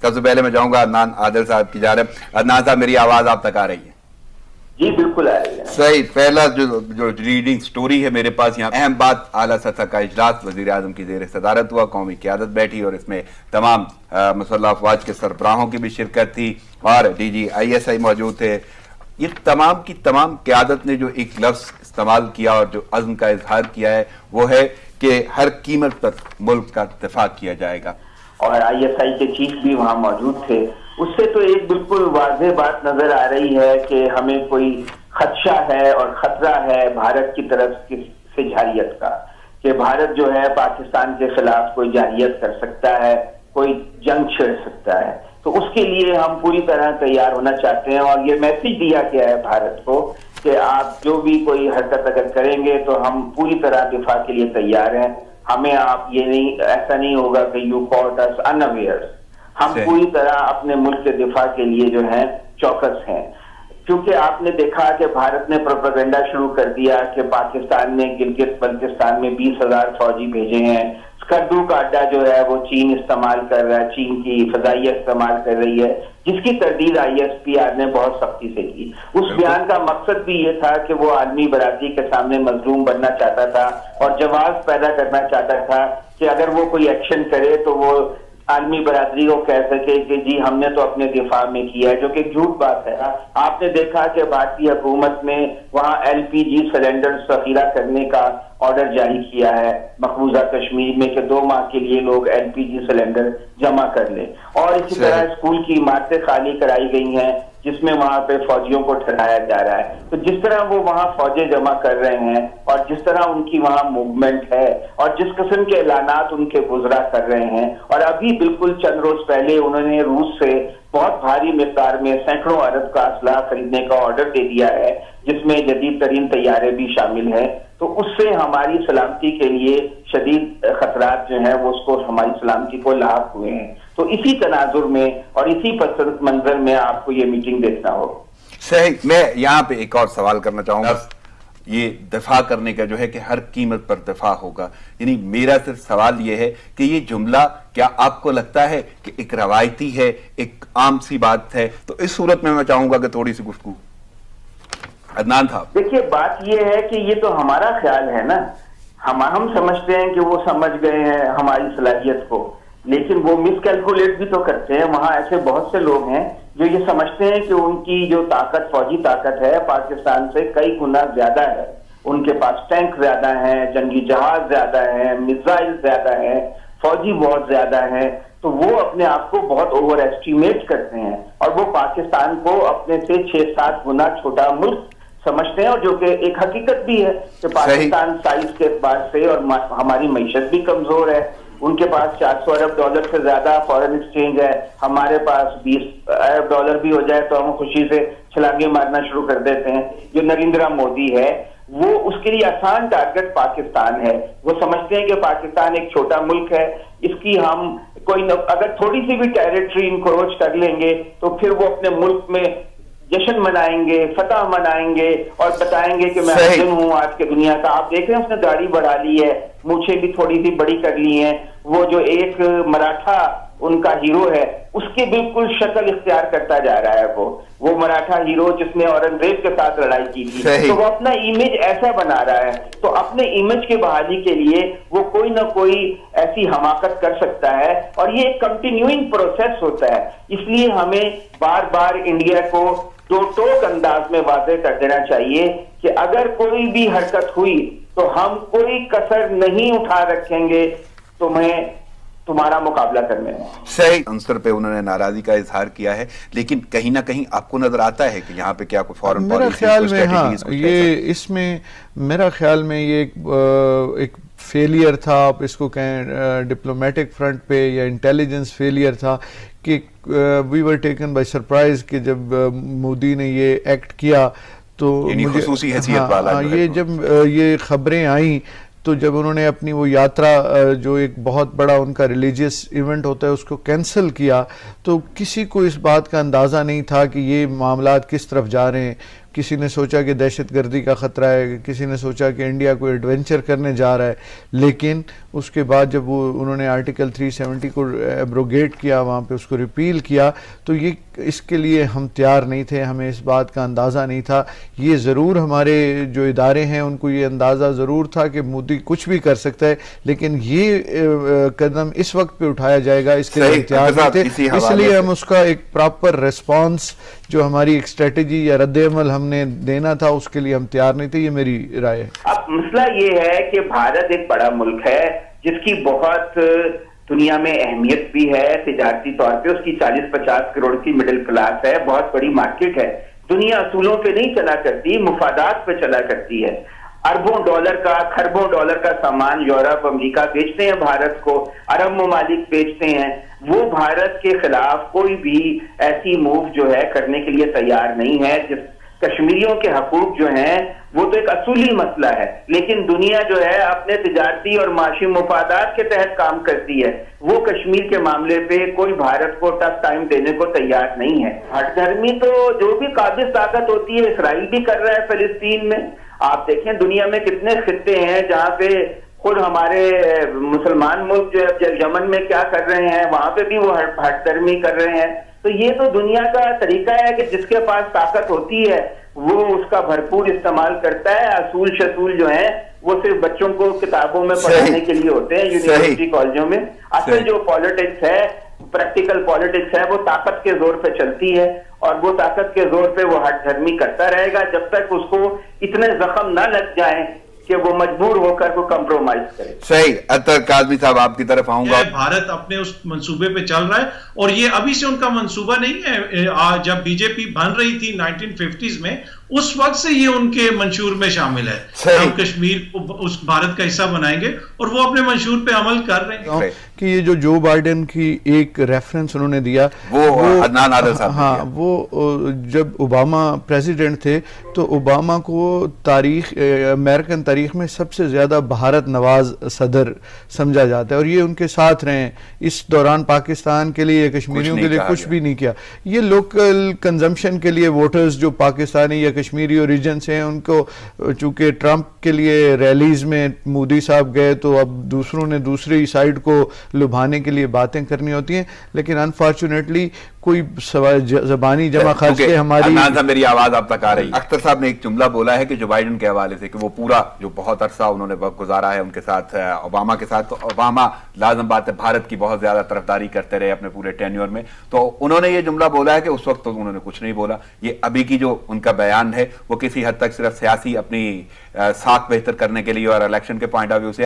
سب سے پہلے میں چاہوں گا عدنان عادل صاحب کی جانب. عدنان صاحب میری آواز آپ تک آ رہی ہے؟ جی بالکل آ رہی ہے. صحیح. پہلا جو ریڈنگ سٹوری ہے میرے پاس یہاں اہم بات، اعلیٰ سطح کا اجلاس وزیر اعظم کی زیر صدارت ہوا، قومی قیادت بیٹھی اور اس میں تمام مسلح افواج کے سربراہوں کی بھی شرکت تھی اور D G I S I موجود تھے. یہ تمام کی تمام قیادت نے جو ایک لفظ استعمال کیا اور جو عزم کا اظہار کیا ہے وہ ہے کہ ہر قیمت پر ملک کا دفاع کیا جائے گا. اور آئی ایس آئی کے چیف بھی وہاں موجود تھے. اس سے تو ایک بالکل واضح بات نظر آ رہی ہے کہ ہمیں کوئی خدشہ ہے اور خطرہ ہے بھارت کی طرف سے جارحیت کا، کہ بھارت جو ہے پاکستان کے خلاف کوئی جارحیت کر سکتا ہے، کوئی جنگ چھیڑ سکتا ہے. تو اس کے لیے ہم پوری طرح تیار ہونا چاہتے ہیں اور یہ میسج دیا گیا ہے بھارت کو کہ آپ جو بھی کوئی حرکت اگر کریں گے تو ہم پوری طرح دفاع کے لیے تیار ہیں. ہمیں آپ یہ نہیں، ایسا نہیں ہوگا کہ یو کاٹ اس اناویئر. ہم پوری طرح اپنے ملک کے دفاع کے لیے جو ہے چوکس ہیں. کیونکہ آپ نے دیکھا کہ بھارت نے پروپیگنڈا شروع کر دیا کہ پاکستان نے گلگت بلتستان میں 20,000 فوجی بھیجے ہیں. اسکردو کا اڈا جو ہے وہ چین استعمال کر رہا ہے، چین کی فضائیہ استعمال کر رہی ہے، جس کی تردید آئی ایس پی آر نے بہت سختی سے کی. اس بیان کا مقصد بھی یہ تھا کہ وہ عالمی برادری کے سامنے مظلوم بننا چاہتا تھا اور جواز پیدا کرنا چاہتا تھا کہ اگر وہ کوئی ایکشن کرے تو وہ عالمی برادری کو کہہ سکے کہ جی ہم نے تو اپنے دفاع میں کیا ہے، جو کہ جھوٹ بات ہے. آپ نے دیکھا کہ بھارتی حکومت نے وہاں ایل پی جی سلنڈر ذخیرہ کرنے کا آرڈر جاری کیا ہے مقبوضہ کشمیر میں کہ 2 ماہ کے لیے لوگ ایل پی جی سلنڈر جمع کر لیں. اور اسی طرح اسکول کی عمارتیں خالی کرائی گئی ہیں جس میں وہاں پہ فوجیوں کو ٹھہرایا جا رہا ہے. تو جس طرح وہ وہاں فوجیں جمع کر رہے ہیں اور جس طرح ان کی وہاں موومنٹ ہے اور جس قسم کے اعلانات ان کے وزراء کر رہے ہیں، اور ابھی بالکل چند روز پہلے انہوں نے روس سے بہت بھاری مقدار میں سینکڑوں ارب کا اسلحہ خریدنے کا آرڈر دے دیا ہے جس میں جدید ترین طیارے بھی شامل ہیں. تو اس سے ہماری سلامتی کے لیے شدید خطرات جو ہیں وہ اس کو ہماری سلامتی کو لاحق ہوئے ہیں. تو اسی تناظر میں اور اسی پس منظر میں آپ کو یہ میٹنگ دیکھنا ہوگا. صحیح. میں یہاں پہ ایک اور سوال کرنا چاہوں گا. یہ دفاع کرنے کا جو ہے کہ ہر قیمت پر دفاع ہوگا، یعنی میرا صرف سوال یہ ہے کہ یہ جملہ کیا آپ کو لگتا ہے کہ ایک روایتی ہے، ایک عام سی بات ہے؟ تو اس صورت میں چاہوں گا کہ تھوڑی سی گفتگو. عدنان صاحب دیکھیے، بات یہ ہے کہ یہ تو ہمارا خیال ہے نا، ہم سمجھتے ہیں کہ وہ سمجھ گئے ہیں ہماری صلاحیت کو، لیکن وہ مس کیلکولیٹ بھی تو کرتے ہیں. وہاں ایسے بہت سے لوگ ہیں جو یہ سمجھتے ہیں کہ ان کی جو طاقت، فوجی طاقت ہے، پاکستان سے کئی گنا زیادہ ہے. ان کے پاس ٹینک زیادہ ہیں، جنگی جہاز زیادہ ہیں، میزائل زیادہ ہیں، فوجی بہت زیادہ ہیں. تو وہ اپنے آپ کو بہت اوور ایسٹیمیٹ کرتے ہیں اور وہ پاکستان کو اپنے سے 6-7 گنا چھوٹا ملک سمجھتے ہیں، اور جو کہ ایک حقیقت بھی ہے کہ پاکستان سائز کے اعتبار سے اور ہماری معیشت بھی کمزور ہے. ان کے پاس $400 ارب سے زیادہ فورن ایکسچینج ہے، ہمارے پاس $20 ارب بھی ہو جائے تو ہم خوشی سے چھلانگیں مارنا شروع کر دیتے ہیں. جو نریندرا مودی ہے وہ اس کے لیے آسان ٹارگٹ پاکستان ہے. وہ سمجھتے ہیں کہ پاکستان ایک چھوٹا ملک ہے، اس کی ہم اگر تھوڑی سی بھی ٹیریٹری انکروچ کر لیں گے تو پھر وہ اپنے ملک میں جشن منائیں گے، فتح منائیں گے اور بتائیں گے کہ میں افضل ہوں آج کے دنیا کا. آپ دیکھ رہے ہیں اس نے داڑھی بڑھا لی ہے، مونچھیں بھی تھوڑی سی بڑی کر لی ہیں. وہ جو ایک مراٹھا ان کا ہیرو ہے اس کی بالکل شکل اختیار کرتا جا رہا ہے. وہ مراٹھا ہیرو جس نے اورنگزیب کے ساتھ لڑائی کی تھی، تو وہ اپنا امیج ایسا بنا رہا ہے. تو اپنے امیج کی بحالی کے لیے وہ کوئی نہ کوئی ایسی حماقت کر سکتا ہے اور یہ ایک کنٹینیوئنگ پروسیس ہوتا ہے. اس لیے ہمیں بار بار انڈیا کو دو ٹوک انداز میں واضح کر دینا چاہیے کہ اگر کوئی بھی حرکت ہوئی تو ہم کوئی کسر نہیں اٹھا رکھیں گے تمہارا مقابلہ کرنے میں. صحیح عنصر پہ انہوں نے ناراضی کا اظہار کیا ہے، لیکن کہیں نہ کہیں آپ کو نظر آتا ہے کہ یہاں پہ کیا کوئی فورن میرا خیال میں یہ اس میں میرا خیال میں یہ ایک فیلئر تھا، آپ اس کو کہیں ڈپلومیٹک فرنٹ پہ یا انٹیلیجنس فیلئر تھا کہ وی ور ٹیکن بائی سرپرائز کہ جب مودی نے یہ ایکٹ کیا تو خصوصی حیثیت والا یہ جب یہ خبریں آئیں تو جب انہوں نے اپنی وہ یاترا جو ایک بہت بڑا ان کا ریلیجیس ایونٹ ہوتا ہے اس کو کینسل کیا، تو کسی کو اس بات کا اندازہ نہیں تھا کہ یہ معاملات کس طرف جا رہے ہیں. کسی نے سوچا کہ دہشت گردی کا خطرہ ہے، کسی نے سوچا کہ انڈیا کوئی ایڈونچر کرنے جا رہا ہے، لیکن اس کے بعد جب انہوں نے آرٹیکل 370 کو ایبروگیٹ کیا، وہاں پہ اس کو ریپیل کیا، تو یہ اس کے لیے ہم تیار نہیں تھے، ہمیں اس بات کا اندازہ نہیں تھا. یہ ضرور ہمارے جو ادارے ہیں ان کو یہ اندازہ ضرور تھا کہ مودی کچھ بھی کر سکتا ہے، لیکن یہ قدم اس وقت پہ اٹھایا جائے گا اس کے لیے تیار نہیں تھے. اس لیے ہم اس کا ایک پراپر ریسپانس جو ہماری ایک اسٹریٹجی یا رد عمل ہم نے دینا تھا اس کے لیے ہم تیار نہیں تھے. یہ میری رائے ہے. اب مسئلہ یہ ہے کہ بھارت ایک بڑا ملک ہے جس کی بہت دنیا میں اہمیت بھی ہے، تجارتی طور پہ اس کی 40-50 کروڑ کی مڈل کلاس ہے، بہت بڑی مارکیٹ ہے. دنیا اصولوں پہ نہیں چلا کرتی، مفادات پہ چلا کرتی ہے. اربوں ڈالر کا، کھربوں ڈالر کا سامان یورپ، امریکہ بیچتے ہیں بھارت کو، عرب ممالک بیچتے ہیں. وہ بھارت کے خلاف کوئی بھی ایسی موو جو ہے کرنے کے لیے تیار نہیں ہے. جس کشمیریوں کے حقوق جو ہیں وہ تو ایک اصولی مسئلہ ہے، لیکن دنیا جو ہے اپنے تجارتی اور معاشی مفادات کے تحت کام کرتی ہے. وہ کشمیر کے معاملے پہ کوئی بھارت کو ٹف ٹائم دینے کو تیار نہیں ہے. ہٹ دھرمی تو جو بھی قابض طاقت ہوتی ہے اسرائیل بھی کر رہا ہے فلسطین میں. آپ دیکھیں دنیا میں کتنے خطے ہیں جہاں پہ خود ہمارے مسلمان ملک جو ہے یمن میں کیا کر رہے ہیں، وہاں پہ بھی وہ ہٹ دھرمی کر رہے ہیں. تو یہ تو دنیا کا طریقہ ہے کہ جس کے پاس طاقت ہوتی ہے وہ اس کا بھرپور استعمال کرتا ہے. اصول شصول جو ہیں وہ صرف بچوں کو کتابوں میں پڑھانے کے لیے ہوتے ہیں یونیورسٹی کالجوں میں. اصل جو پالیٹکس ہے، پریکٹیکل پالیٹکس ہے، وہ طاقت کے زور پہ چلتی ہے، اور وہ طاقت کے زور پہ وہ ہٹ دھرمی کرتا رہے گا جب تک اس کو اتنے زخم نہ لگ جائیں کہ وہ مجبور ہو کر کو کمپرومائز کرے. صحیح. اطہر کاظمی صاحب آپ کی طرف آؤں گا. بھارت اپنے اس منصوبے پہ چل رہا ہے، اور یہ ابھی سے ان کا منصوبہ نہیں ہے. جب بی جے پی بن رہی تھی 1950s میں، اس وقت سے یہ ان کے منشور میں شامل ہے. ہم کشمیر کو اس بھارت کا حصہ بنائیں گے، اور وہ اپنے منشور پہ عمل کر رہے ہیں. کہ یہ جو بائیڈن کی ایک ریفرنس انہوں نے دیا، وہ عدنان عادل صاحب، ہاں، وہ جب اوباما پریزیڈنٹ تھے تو اوباما کو امریکن تاریخ میں سب سے زیادہ بھارت نواز صدر سمجھا جاتا ہے، اور یہ ان کے ساتھ رہے. اس دوران پاکستان کے لیے، کشمیریوں کے لیے کچھ بھی نہیں کیا. یہ لوکل کنزمپشن کے لیے ووٹرز جو پاکستانی یا کشمیری اوریجن سے ہیں، ان کو چونکہ ٹرمپ کے لیے ریلیز میں مودی صاحب گئے تو اب دوسروں نے دوسری سائیڈ کو لبھانے کے لیے باتیں کرنی ہوتی ہیں. لیکن انفارچونیٹلی کوئی زبانی جمع خرچ کے ہماری میری آواز آپ تک آ رہی ہے. اختر صاحب نے ایک جملہ بولا ہے کہ جو بائیڈن کے حوالے سے، کہ وہ پورا جو بہت عرصہ انہوں نے وقت گزارا ہے ان کے ساتھ، اوباما کے ساتھ، تو اوباما لازم بات ہے بھارت کی بہت زیادہ طرفداری کرتے رہے اپنے پورے ٹینیور میں. تو انہوں نے یہ جملہ بولا ہے کہ اس وقت تو انہوں نے کچھ نہیں بولا. یہ ابھی کی جو ان کا بیان ہے وہ کسی حد تک صرف سیاسی اپنی ساکھ بہتر کرنے کے لیے اور الیکشن کے پوائنٹ آف ویو سے